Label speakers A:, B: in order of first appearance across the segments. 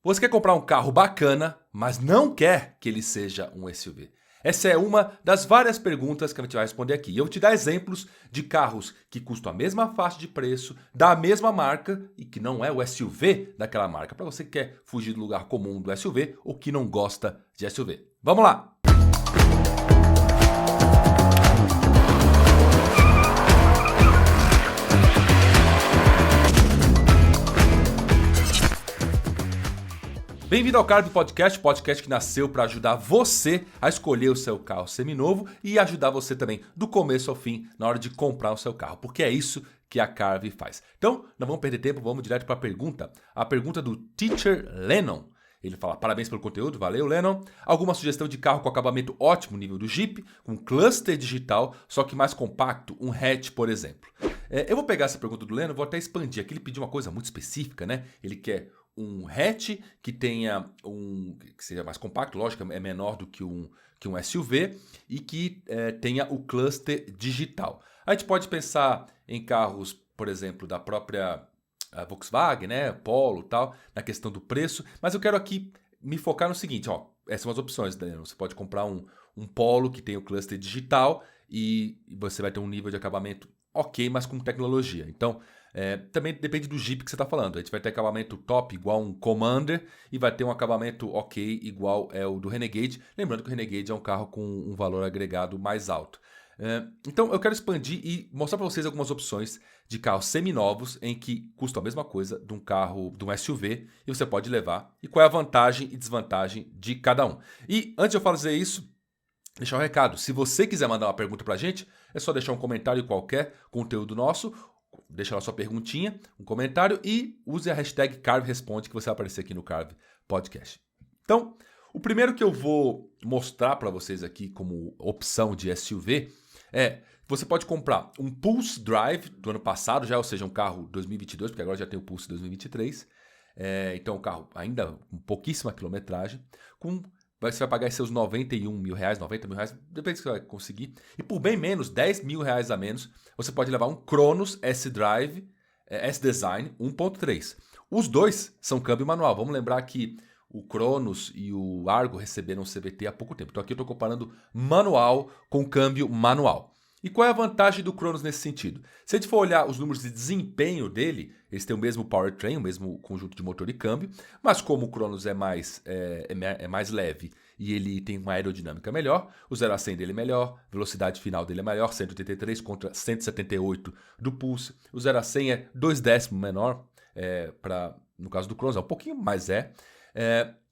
A: Você quer comprar um carro bacana, mas não quer que ele seja um SUV? Essa é uma das várias perguntas que a gente vai responder aqui. Eu vou te dar exemplos de carros que custam a mesma faixa de preço, da mesma marca e que não é o SUV daquela marca. Para você que quer fugir do lugar comum do SUV ou que não gosta de SUV. Vamos lá! Bem-vindo ao Carb Podcast, podcast que nasceu para ajudar você a escolher o seu carro seminovo e ajudar você também do começo ao fim na hora de comprar o seu carro, porque é isso que a Carb faz. Então, não vamos perder tempo, vamos direto para a pergunta do Teacher Lennon. Ele fala, parabéns pelo conteúdo, valeu Lennon. Alguma sugestão de carro com acabamento ótimo, nível do Jeep, com cluster digital, só que mais compacto, um hatch, por exemplo. Eu vou pegar essa pergunta do Lennon, vou até expandir. Aqui ele pediu uma coisa muito específica, né? Ele quer um hatch que tenha que seja mais compacto, lógico, é menor do que um SUV e que tenha o cluster digital. A gente pode pensar em carros, por exemplo, da própria Volkswagen, né, Polo, tal, na questão do preço, mas eu quero aqui me focar no seguinte, ó, essas são as opções, né? Você pode comprar um Polo que tem o cluster digital e você vai ter um nível de acabamento ok, mas com tecnologia. Então, também depende do Jeep que você está falando. A gente vai ter acabamento top igual um Commander e vai ter um acabamento ok igual é o do Renegade. Lembrando que o Renegade é um carro com um valor agregado mais alto. Então eu quero expandir e mostrar para vocês algumas opções de carros seminovos em que custam a mesma coisa de um carro, de um SUV, e você pode levar. E qual é a vantagem e desvantagem de cada um. E antes de eu fazer isso, deixar um recado. Se você quiser mandar uma pergunta para a gente, é só deixar um comentário em qualquer conteúdo nosso. Deixa lá sua perguntinha, um comentário e use a hashtag CarvResponde que você vai aparecer aqui no Carv Podcast. Então, o primeiro que eu vou mostrar para vocês aqui como opção de SUV você pode comprar um Pulse Drive do ano passado já, ou seja, um carro 2022, porque agora já tem o Pulse 2023. Então, um carro ainda com pouquíssima quilometragem, você vai pagar esses seus 91 mil reais, 90 mil reais, depende do que você vai conseguir. E por bem menos, 10 mil reais a menos, você pode levar um Cronos S-Drive, S-Design 1.3. Os dois são câmbio manual. Vamos lembrar que o Cronos e o Argo receberam o CVT há pouco tempo. Então aqui eu estou comparando manual com câmbio manual. E qual é a vantagem do Cronos nesse sentido? Se a gente for olhar os números de desempenho dele, eles têm o mesmo powertrain, o mesmo conjunto de motor e câmbio, mas como o Cronos é mais leve e ele tem uma aerodinâmica melhor, o 0 a 100 dele é melhor, a velocidade final dele é maior, 183 contra 178 do Pulse. O 0 a 100 é 2 décimos menor, no caso do Cronos é um pouquinho, mas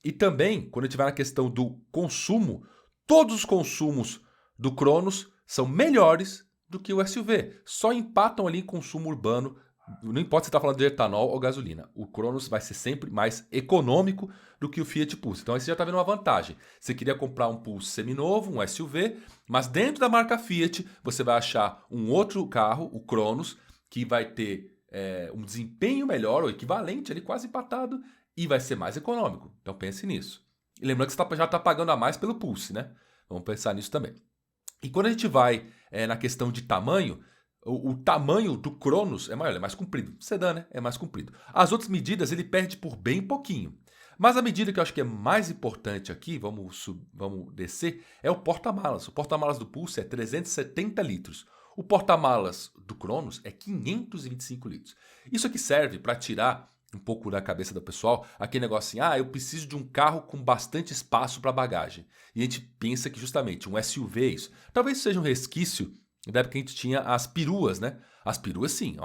A: e também, quando a gente vai na questão do consumo, todos os consumos do Cronos são melhores do que o SUV. Só empatam ali em consumo urbano. Não importa se está falando de etanol ou gasolina. O Cronos vai ser sempre mais econômico do que o Fiat Pulse. Então aí você já está vendo uma vantagem. Você queria comprar um Pulse seminovo, um SUV, mas dentro da marca Fiat você vai achar um outro carro, o Cronos, que vai ter um desempenho melhor, ou equivalente, ali quase empatado, e vai ser mais econômico. Então pense nisso. E lembrando que você já está pagando a mais pelo Pulse, né? Vamos pensar nisso também. E quando a gente vai na questão de tamanho, o tamanho do Cronos é maior, ele é mais comprido. Sedã, né? É mais comprido. As outras medidas ele perde por bem pouquinho. Mas a medida que eu acho que é mais importante aqui, vamos descer, é o porta-malas. O porta-malas do Pulse é 370 litros. O porta-malas do Cronos é 525 litros. Isso aqui serve para tirar um pouco da cabeça do pessoal, aquele negócio assim, eu preciso de um carro com bastante espaço para bagagem. E a gente pensa que justamente um SUV é isso. Talvez seja um resquício da época que a gente tinha as peruas, né? As peruas sim,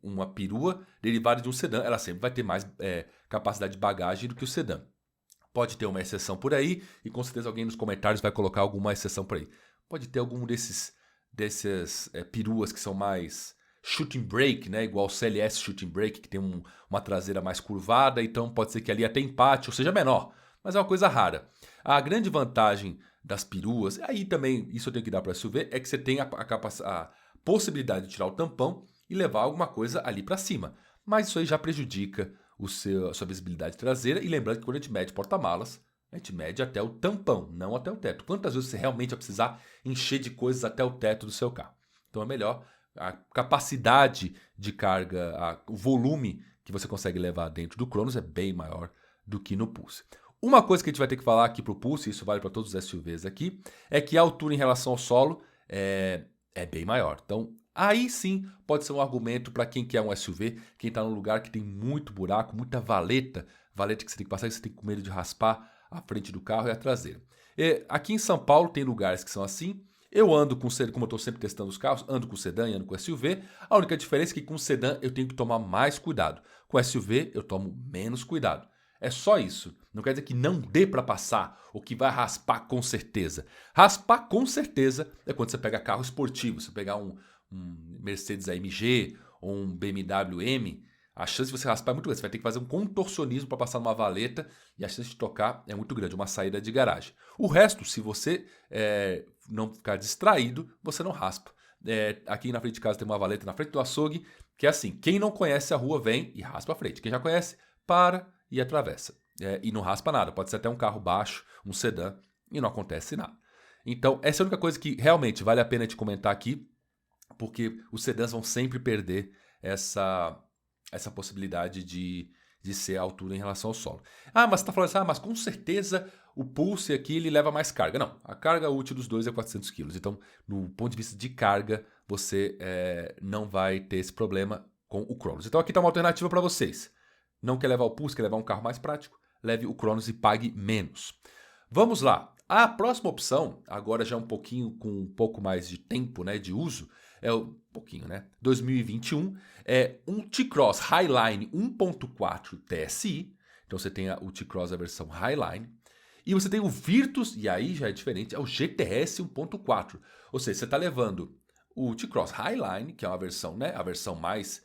A: uma perua derivada de um sedã, ela sempre vai ter mais capacidade de bagagem do que o sedã. Pode ter uma exceção por aí, e com certeza alguém nos comentários vai colocar alguma exceção por aí. Pode ter algum dessas peruas que são mais shooting brake, né? Igual o CLS shooting brake, que tem uma traseira mais curvada, então pode ser que ali até empate, ou seja, menor, mas é uma coisa rara. A grande vantagem das peruas, aí também isso eu tenho que dar para SUV, é que você tem a possibilidade de tirar o tampão e levar alguma coisa ali para cima, mas isso aí já prejudica a sua visibilidade traseira, e lembrando que quando a gente mede porta-malas, a gente mede até o tampão, não até o teto. Quantas vezes você realmente vai precisar encher de coisas até o teto do seu carro? Então é melhor a capacidade de carga, o volume que você consegue levar dentro do Cronos é bem maior do que no Pulse. Uma coisa que a gente vai ter que falar aqui para o Pulse, e isso vale para todos os SUVs aqui, é que a altura em relação ao solo é bem maior. Então, aí sim pode ser um argumento para quem quer um SUV, quem está num lugar que tem muito buraco, muita valeta que você tem que passar, que você tem com medo de raspar a frente do carro e a traseira. Aqui em São Paulo tem lugares que são assim. Eu ando com sedã, como eu estou sempre testando os carros, ando com sedã e ando com SUV. A única diferença é que com sedã eu tenho que tomar mais cuidado. Com SUV eu tomo menos cuidado. É só isso. Não quer dizer que não dê para passar ou que vai raspar com certeza. Raspar com certeza é quando você pega carro esportivo. Você pegar um Mercedes AMG ou um BMW M, a chance de você raspar é muito grande. Você vai ter que fazer um contorcionismo para passar numa valeta e a chance de tocar é muito grande, uma saída de garagem. O resto, se você não ficar distraído, você não raspa. Aqui na frente de casa tem uma valeta na frente do açougue, que é assim, quem não conhece a rua vem e raspa a frente. Quem já conhece, para e atravessa. E não raspa nada, pode ser até um carro baixo, um sedã, e não acontece nada. Então, essa é a única coisa que realmente vale a pena te comentar aqui, porque os sedãs vão sempre perder essa possibilidade de ser a altura em relação ao solo. Mas você está falando assim, mas com certeza o Pulse aqui ele leva mais carga. Não, a carga útil dos dois é 400 kg. Então, no ponto de vista de carga, você não vai ter esse problema com o Cronos. Então, aqui está uma alternativa para vocês. Não quer levar o Pulse, quer levar um carro mais prático? Leve o Cronos e pague menos. Vamos lá. A próxima opção, agora já com um pouco mais de tempo, né, de uso, é um pouquinho, né? 2021 é um T-Cross Highline 1.4 TSI. Então você tem o T-Cross a versão Highline. E você tem o Virtus, e aí já é diferente, é o GTS 1.4. Ou seja, você está levando o T-Cross Highline, que é uma versão, né, a versão mais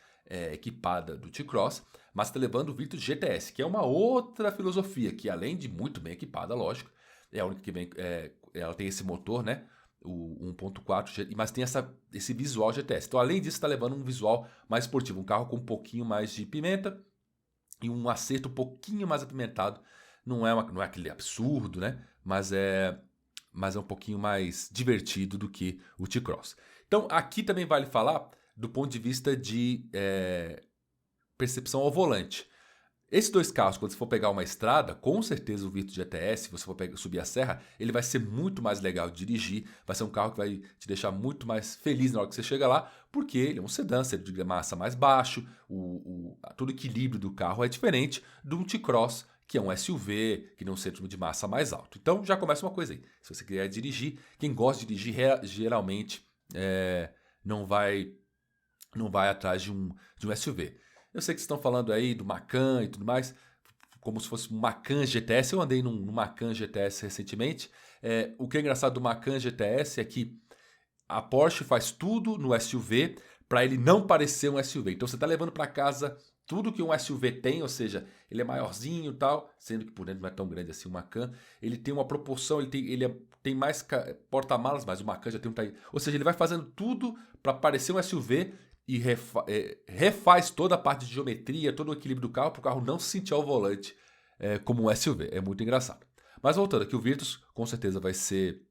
A: equipada do T-Cross, mas está levando o Virtus GTS, que é uma outra filosofia, que além de muito bem equipada, lógico, é a única que vem, ela tem esse motor, né, o 1.4, mas tem esse visual GTS. Então, além disso, está levando um visual mais esportivo, um carro com um pouquinho mais de pimenta e um acerto um pouquinho mais apimentado. Não é aquele absurdo, né, mas é um pouquinho mais divertido do que o T-Cross. Então, aqui também vale falar do ponto de vista de percepção ao volante. Esses dois carros, quando você for pegar uma estrada, com certeza o Virtus GTS, se você for subir a serra, ele vai ser muito mais legal de dirigir, vai ser um carro que vai te deixar muito mais feliz na hora que você chega lá, porque ele é um sedã, centro de massa mais baixo, todo o equilíbrio do carro é diferente de um T-Cross, que é um SUV, que tem um centro de massa mais alto. Então já começa uma coisa aí. Se você quiser dirigir, quem gosta de dirigir geralmente não vai atrás de um SUV. Eu sei que vocês estão falando aí do Macan e tudo mais, como se fosse um Macan GTS. Eu andei num Macan GTS recentemente. O que é engraçado do Macan GTS é que a Porsche faz tudo no SUV para ele não parecer um SUV. Então você está levando para casa tudo que um SUV tem, ou seja, ele é maiorzinho e tal, sendo que por dentro não é tão grande assim o Macan. Ele tem uma proporção, ele tem mais porta-malas, mas o Macan já tem um... Ou seja, ele vai fazendo tudo para parecer um SUV e refaz toda a parte de geometria, todo o equilíbrio do carro, para o carro não se sentir ao volante como um SUV. É muito engraçado. Mas voltando aqui, o Virtus com certeza vai ser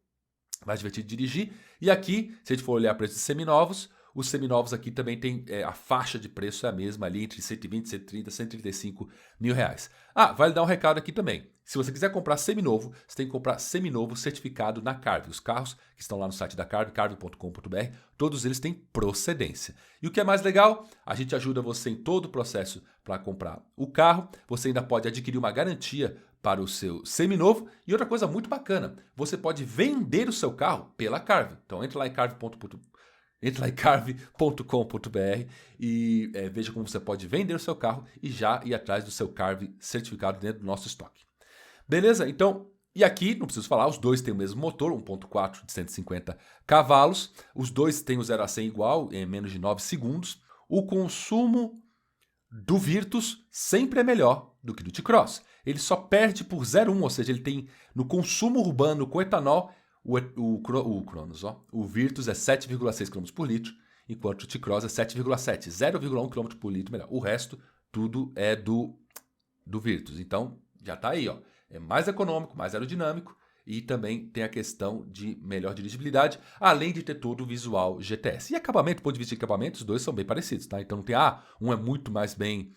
A: mais divertido de dirigir. E aqui, se a gente for olhar preços de seminovos, os seminovos aqui também tem a faixa de preço é a mesma ali, entre 120, 130, 135 mil reais. Vale dar um recado aqui também. Se você quiser comprar seminovo, você tem que comprar seminovo certificado na Carve. Os carros que estão lá no site da Carve, carve.com.br, todos eles têm procedência. E o que é mais legal, a gente ajuda você em todo o processo para comprar o carro. Você ainda pode adquirir uma garantia para o seu seminovo. E outra coisa muito bacana, você pode vender o seu carro pela Carve. Então entre lá em carve.com.br e veja como você pode vender o seu carro e já ir atrás do seu Carve certificado dentro do nosso estoque. Beleza? Então, e aqui, não preciso falar, os dois têm o mesmo motor, 1.4 de 150 cavalos. Os dois têm o 0 a 100 igual, em menos de 9 segundos. O consumo do Virtus sempre é melhor do que do T-Cross. Ele só perde por 0,1, ou seja, ele tem no consumo urbano com etanol, o Cronos, o Virtus é 7,6 km por litro, enquanto o T-Cross é 7,7, 0,1 km por litro melhor. O resto, tudo é do Virtus. Então, já está aí, ó. É mais econômico, mais aerodinâmico e também tem a questão de melhor dirigibilidade, além de ter todo o visual GTS. E acabamento, do ponto de vista de acabamento, os dois são bem parecidos, tá? Então não tem, um é muito mais bem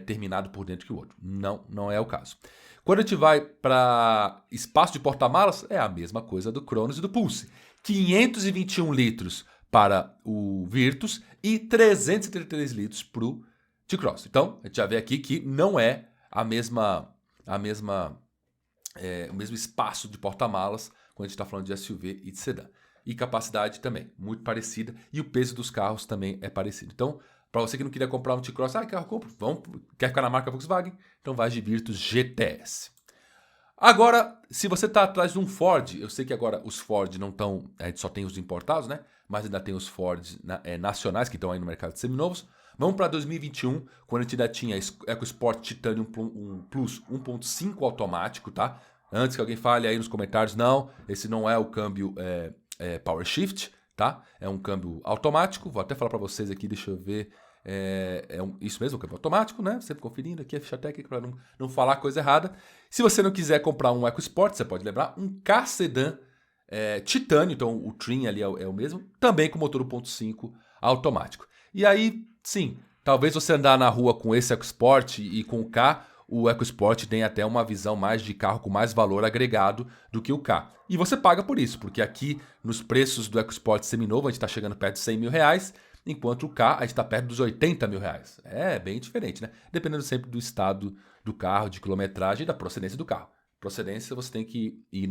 A: terminado por dentro que o outro. Não é o caso. Quando a gente vai para espaço de porta-malas, é a mesma coisa do Cronos e do Pulse. 521 litros para o Virtus e 333 litros para o T-Cross. Então, a gente já vê aqui que não é o mesmo espaço de porta-malas quando a gente está falando de SUV e de sedã. E capacidade também, muito parecida. E o peso dos carros também é parecido. Então, para você que não queria comprar um T-Cross, que carro compra? Quer ficar na marca Volkswagen? Então vai de Virtus GTS. Agora, se você está atrás de um Ford, eu sei que agora os Ford não estão, a gente só tem os importados, né? Mas ainda tem os Ford nacionais que estão aí no mercado de seminovos. Vamos para 2021, quando a gente ainda tinha EcoSport Titanium Plus 1.5 automático, tá? Antes que alguém fale aí nos comentários, não, esse não é o câmbio Power Shift, tá? É um câmbio automático. Vou até falar para vocês aqui, deixa eu ver. Isso mesmo, o câmbio automático, né? Sempre conferindo aqui a ficha técnica para não falar coisa errada. Se você não quiser comprar um EcoSport, você pode lembrar um K-Sedan Titânio, então o trim ali é o mesmo, também com motor 1.5 automático. E aí, sim, talvez você andar na rua com esse EcoSport e com o K, o EcoSport tem até uma visão mais de carro com mais valor agregado do que o K. E você paga por isso, porque aqui nos preços do EcoSport seminovo a gente está chegando perto de 100 mil reais, enquanto o K a gente está perto dos 80 mil reais. É bem diferente, né? Dependendo sempre do estado do carro, de quilometragem e da procedência do carro. Procedência você tem que ir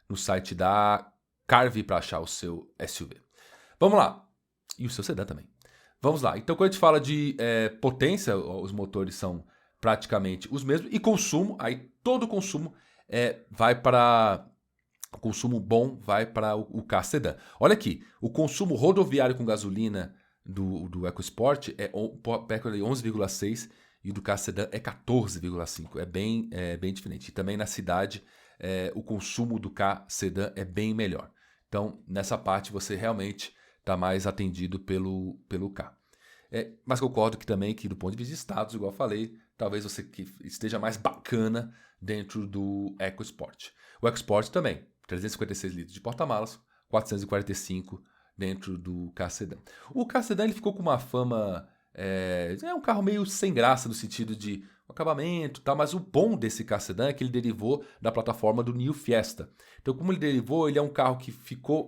A: no site da Carve para achar o seu SUV. Vamos lá. E o seu sedã também. Vamos lá. Então, quando a gente fala de potência, os motores são praticamente os mesmos. E consumo, aí todo o consumo vai para... O consumo bom vai para o K-Sedan. Olha aqui, o consumo rodoviário com gasolina do EcoSport é perto de 11,6 e o do K-Sedan é 14,5. É bem diferente. E também na cidade, o consumo do K-Sedan é bem melhor. Então, nessa parte, você realmente está mais atendido pelo K. Mas concordo que também que do ponto de vista de status, igual eu falei, talvez você que esteja mais bacana dentro do EcoSport. O EcoSport também, 356 litros de porta-malas, 445 dentro do K-Sedan. O K-Sedan ele ficou com uma fama... É um carro meio sem graça no sentido de acabamento e tal, mas o bom desse K-Sedan é que ele derivou da plataforma do New Fiesta. Então, como ele derivou, ele é um carro que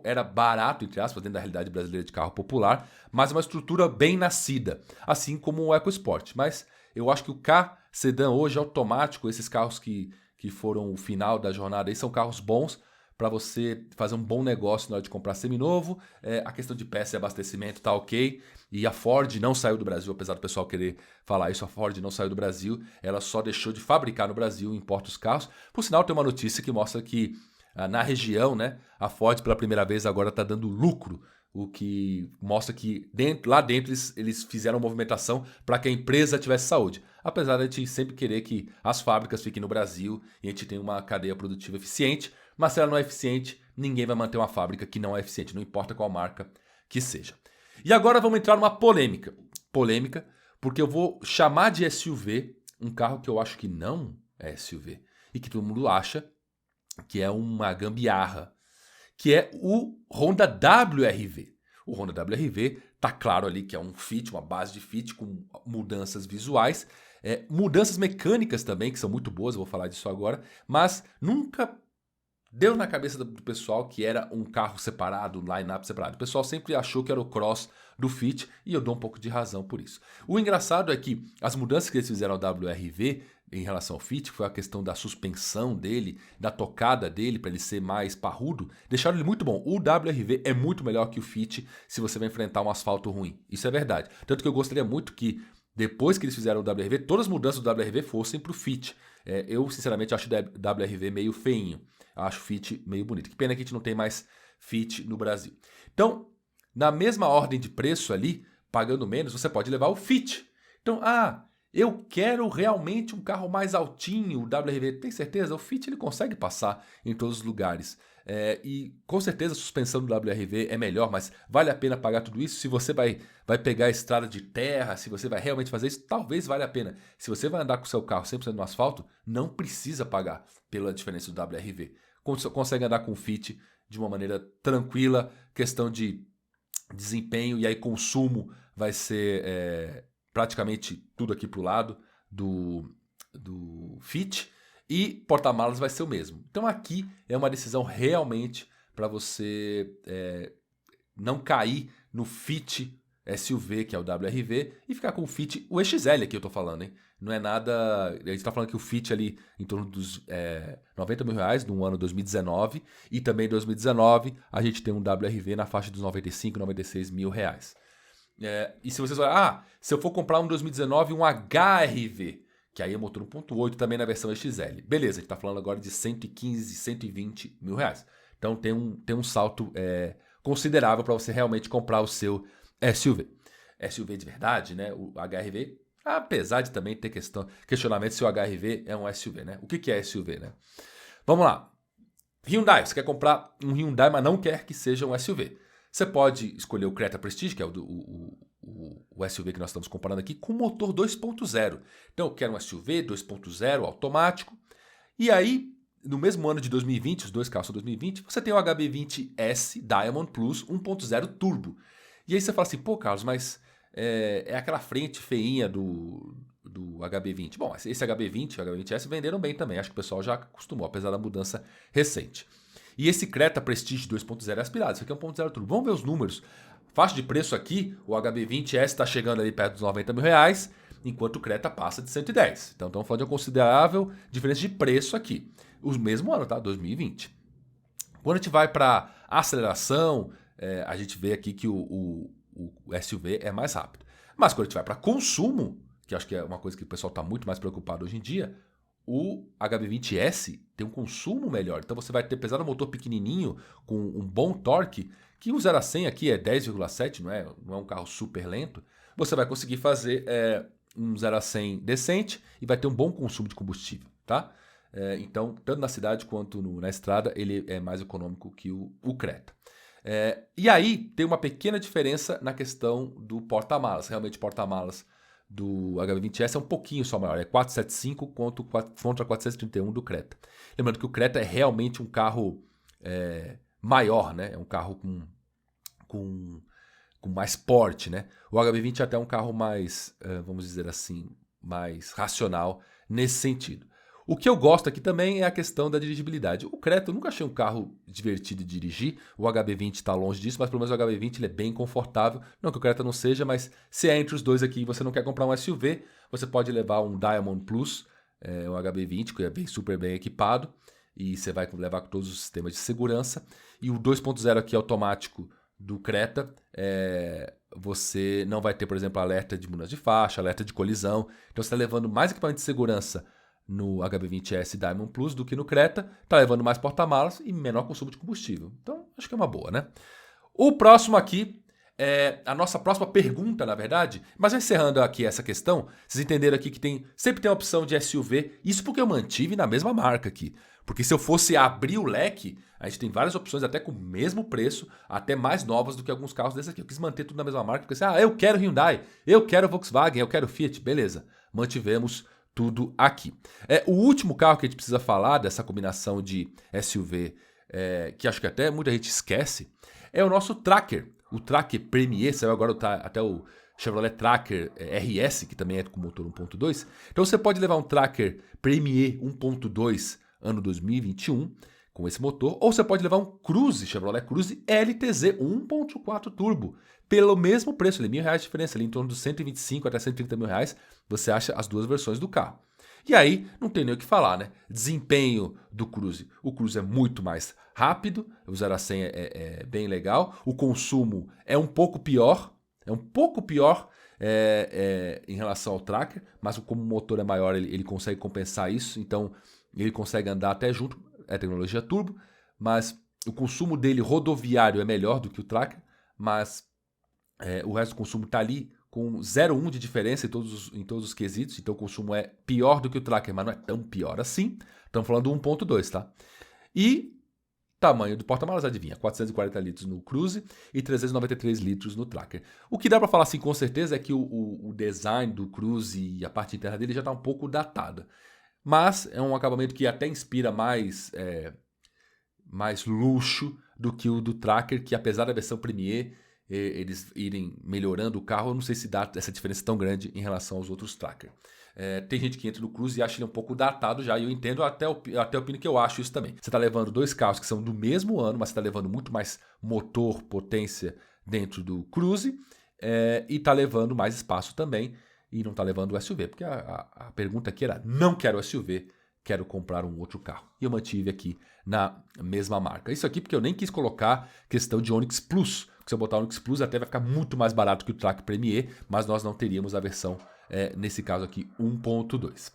A: era barato, entre aspas, dentro da realidade brasileira de carro popular, mas uma estrutura bem nascida, assim como o EcoSport. Mas eu acho que o K-Sedan hoje é automático, esses carros que foram o final da jornada aí, são carros bons para você fazer um bom negócio na hora de comprar seminovo. A questão de peça e abastecimento tá ok. E a Ford não saiu do Brasil, apesar do pessoal querer falar isso, a Ford não saiu do Brasil. Ela só deixou de fabricar no Brasil e importa os carros. Por sinal, tem uma notícia que mostra que na região, né, a Ford pela primeira vez agora está dando lucro. O que mostra que lá dentro eles fizeram movimentação para que a empresa tivesse saúde. Apesar de a gente sempre querer que as fábricas fiquem no Brasil e a gente tenha uma cadeia produtiva eficiente, mas se ela não é eficiente, ninguém vai manter uma fábrica que não é eficiente, não importa qual marca que seja. E agora vamos entrar numa polêmica. Polêmica, porque eu vou chamar de SUV um carro que eu acho que não é SUV e que todo mundo acha que é uma gambiarra, que é o Honda WR-V. O Honda WR-V tá claro ali que é um Fit, uma base de Fit com mudanças visuais, mudanças mecânicas também, que são muito boas, eu vou falar disso agora, mas nunca deu na cabeça do pessoal que era um carro separado, um line-up separado. O pessoal sempre achou que era o Cross do Fit e eu dou um pouco de razão por isso. O engraçado é que as mudanças que eles fizeram ao WR-V em relação ao Fit, foi a questão da suspensão dele, da tocada dele para ele ser mais parrudo, deixaram ele muito bom. O WR-V é muito melhor que o Fit se você vai enfrentar um asfalto ruim. Isso é verdade. Tanto que eu gostaria muito que depois que eles fizeram o WR-V, todas as mudanças do WR-V fossem para o Fit. Eu, sinceramente, acho o WR-V meio feinho. Acho o Fit meio bonito. Que pena que a gente não tem mais Fit no Brasil. Então, na mesma ordem de preço ali, pagando menos, você pode levar o Fit. Então, eu quero realmente um carro mais altinho, o WR-V. Tem certeza? O Fit ele consegue passar em todos os lugares. E com certeza a suspensão do WR-V é melhor, mas vale a pena pagar tudo isso? Se você vai pegar a estrada de terra, se você vai realmente fazer isso, talvez valha a pena. Se você vai andar com o seu carro 100% no asfalto, não precisa pagar pela diferença do WR-V. Consegue andar com o Fit de uma maneira tranquila, questão de desempenho e aí consumo vai ser praticamente tudo aqui pro lado do Fit, e porta-malas vai ser o mesmo. Então aqui é uma decisão realmente para você não cair no Fit SUV, que é o WRV, e ficar com o Fit, o EXL aqui eu tô falando, hein? Não é nada... A gente tá falando que o Fit ali em torno dos R$90 mil no ano 2019, e também em 2019 a gente tem um WRV na faixa dos 95, 96 mil reais. E se vocês olharem, se eu for comprar um 2019, um HRV, que aí é motor 1.8 também na versão XL. Beleza, a gente tá falando agora de 115, 120 mil reais. Então tem um salto considerável para você realmente comprar o seu SUV. SUV de verdade, né? O HRV, apesar de também ter questionamento se o HRV é um SUV, né? O que é SUV, né? Vamos lá. Hyundai, você quer comprar um Hyundai, mas não quer que seja um SUV. Você pode escolher o Creta Prestige, que é o SUV que nós estamos comparando aqui, com motor 2.0. Então eu quero um SUV 2.0 automático. E aí, no mesmo ano de 2020, os dois carros são 2020, você tem o HB20S Diamond Plus 1.0 Turbo. E aí você fala assim, pô, Carlos, mas é aquela frente feinha do HB20. Bom, esse HB20 e o HB20S venderam bem também, acho que o pessoal já acostumou, apesar da mudança recente. E esse Creta Prestige 2.0 é aspirado, isso aqui é 1.0 Turbo. Vamos ver os números. Faixa de preço aqui, o HB20S está chegando ali perto dos 90 mil reais, enquanto o Creta passa de 110. Então estamos falando de uma considerável diferença de preço aqui. O mesmo ano, tá? 2020. Quando a gente vai para aceleração, a gente vê aqui que o SUV é mais rápido. Mas quando a gente vai para consumo, que acho que é uma coisa que o pessoal está muito mais preocupado hoje em dia, o HB20S tem um consumo melhor. Então você vai ter, apesar do motor pequenininho, com um bom torque, que o 0 a 100 aqui é 10,7, não é um carro super lento, você vai conseguir fazer um 0 a 100 decente e vai ter um bom consumo de combustível, tá? Então, tanto na cidade quanto na estrada, ele é mais econômico que o Creta. E aí tem uma pequena diferença na questão do porta-malas. Realmente, porta-malas do HB20S é um pouquinho só maior, é 475 contra 431 do Creta. Lembrando que o Creta é realmente um carro maior, né? É um carro com mais porte, né? O HB20 é até um carro mais, vamos dizer assim, mais racional nesse sentido. O que eu gosto aqui também é a questão da dirigibilidade. O Creta eu nunca achei um carro divertido de dirigir, o HB20 está longe disso, mas pelo menos o HB20 ele é bem confortável. Não que o Creta não seja, mas se é entre os dois aqui e você não quer comprar um SUV, você pode levar um Diamond Plus, o HB20, que é super bem equipado, e você vai levar com todos os sistemas de segurança. E o 2.0 aqui automático do Creta, você não vai ter, por exemplo, alerta de mudança de faixa, alerta de colisão. Então você está levando mais equipamento de segurança no HB20S Diamond Plus do que no Creta, está levando mais porta-malas e menor consumo de combustível. Então, acho que é uma boa, né? O próximo aqui é a nossa próxima pergunta, na verdade, mas encerrando aqui essa questão, vocês entenderam aqui que sempre tem a opção de SUV, isso porque eu mantive na mesma marca aqui. Porque se eu fosse abrir o leque, a gente tem várias opções até com o mesmo preço, até mais novas do que alguns carros desses aqui. Eu quis manter tudo na mesma marca, porque assim, eu quero Hyundai, eu quero Volkswagen, eu quero Fiat, beleza. Mantivemos tudo aqui. O último carro que a gente precisa falar dessa combinação de SUV, que acho que até muita gente esquece, é o nosso Tracker. O Tracker Premier, saiu agora até o Chevrolet Tracker RS, que também é com motor 1.2. Então você pode levar um Tracker Premier 1.2 ano 2021 com esse motor, ou você pode levar um Cruze, Chevrolet Cruze LTZ 1.4 Turbo, pelo mesmo preço, ali, R$1.000 de diferença, ali em torno dos 125 até 130 mil reais, você acha as duas versões do carro. E aí, não tem nem o que falar, né? Desempenho do Cruze. O Cruze é muito mais rápido, o 0 a 100 é bem legal, o consumo é um pouco pior, em relação ao Tracker, mas como o motor é maior, ele consegue compensar isso, então ele consegue andar até junto, é tecnologia turbo, mas o consumo dele rodoviário é melhor do que o Tracker, mas o resto do consumo está ali com 0,1 de diferença em todos os quesitos, então o consumo é pior do que o Tracker, mas não é tão pior assim. Estamos falando do 1.2, tá? E tamanho do porta-malas, adivinha, 440 litros no Cruze e 393 litros no Tracker. O que dá para falar assim com certeza é que o design do Cruze e a parte interna dele já está um pouco datada. Mas é um acabamento que até inspira mais luxo do que o do Tracker, que apesar da versão Premier, eles irem melhorando o carro, eu não sei se dá essa diferença tão grande em relação aos outros trackers. Tem gente que entra no Cruze e acha ele um pouco datado já, e eu entendo até a opinião que eu acho isso também. Você está levando dois carros que são do mesmo ano, mas você está levando muito mais motor, potência dentro do Cruze, e está levando mais espaço também, e não está levando o SUV, porque a pergunta aqui era, não quero SUV, quero comprar um outro carro. E eu mantive aqui na mesma marca. Isso aqui porque eu nem quis colocar questão de Onix Plus, porque se eu botar o Onix Plus até vai ficar muito mais barato que o Track Premier, mas nós não teríamos a versão, nesse caso aqui, 1.2.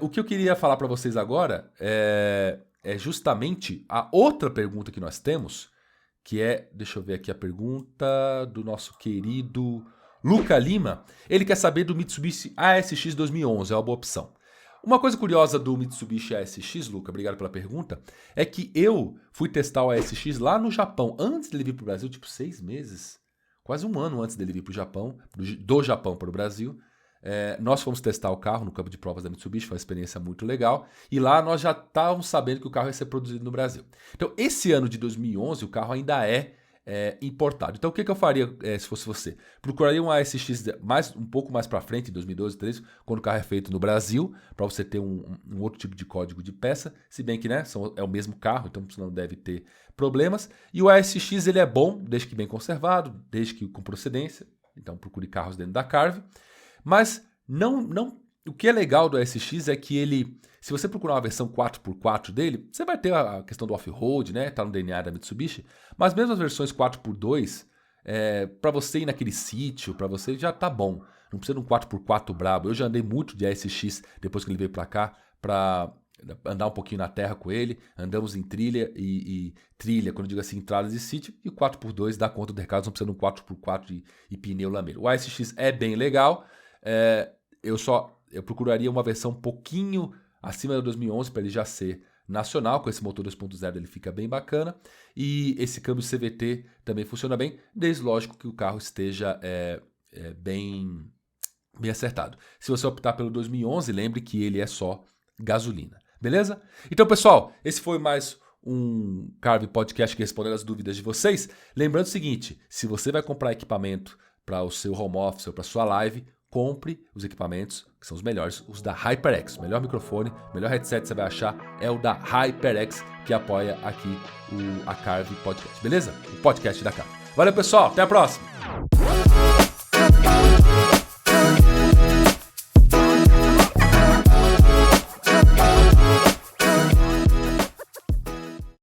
A: O que eu queria falar para vocês agora é justamente a outra pergunta que nós temos, que deixa eu ver aqui a pergunta do nosso querido Luca Lima. Ele quer saber do Mitsubishi ASX 2011, é uma boa opção. Uma coisa curiosa do Mitsubishi ASX, Luca, obrigado pela pergunta, é que eu fui testar o ASX lá no Japão, antes dele vir para o Brasil, tipo 6 meses, quase um ano antes dele vir para o Japão, do Japão para o Brasil. Nós fomos testar o carro no campo de provas da Mitsubishi, foi uma experiência muito legal, e lá nós já estávamos sabendo que o carro ia ser produzido no Brasil. Então, esse ano de 2011, o carro ainda é importado. Então, o que eu faria se fosse você? Procuraria um ASX um pouco mais para frente, em 2012, 2013, quando o carro é feito no Brasil, para você ter um outro tipo de código de peça, se bem que é o mesmo carro, então você não deve ter problemas. E o ASX ele é bom, desde que bem conservado, desde que com procedência, então procure carros dentro da Carve. Mas o que é legal do ASX é que ele, se você procurar uma versão 4x4 dele, você vai ter a questão do off-road, né? Tá no DNA da Mitsubishi. Mas mesmo as versões 4x2, para você ir naquele sítio, para você já tá bom. Não precisa de um 4x4 brabo. Eu já andei muito de ASX depois que ele veio para cá, para andar um pouquinho na terra com ele. Andamos em trilha e trilha, quando eu digo assim, entradas de sítio. E o 4x2 dá conta do recado, não precisa de um 4x4 e pneu lameiro. O ASX é bem legal. Eu procuraria uma versão um pouquinho acima da 2011 para ele já ser nacional. Com esse motor 2.0 ele fica bem bacana. E esse câmbio CVT também funciona bem, desde lógico que o carro esteja bem acertado. Se você optar pelo 2011, lembre que ele é só gasolina. Beleza? Então, pessoal, esse foi mais um Carve Podcast que respondendo as dúvidas de vocês. Lembrando o seguinte, se você vai comprar equipamento para o seu home office ou para a sua live, compre os equipamentos que são os melhores, os da HyperX. O melhor microfone, o melhor headset que você vai achar é o da HyperX, que apoia aqui a Carve Podcast. Beleza? O podcast da Carve. Valeu, pessoal. Até a próxima.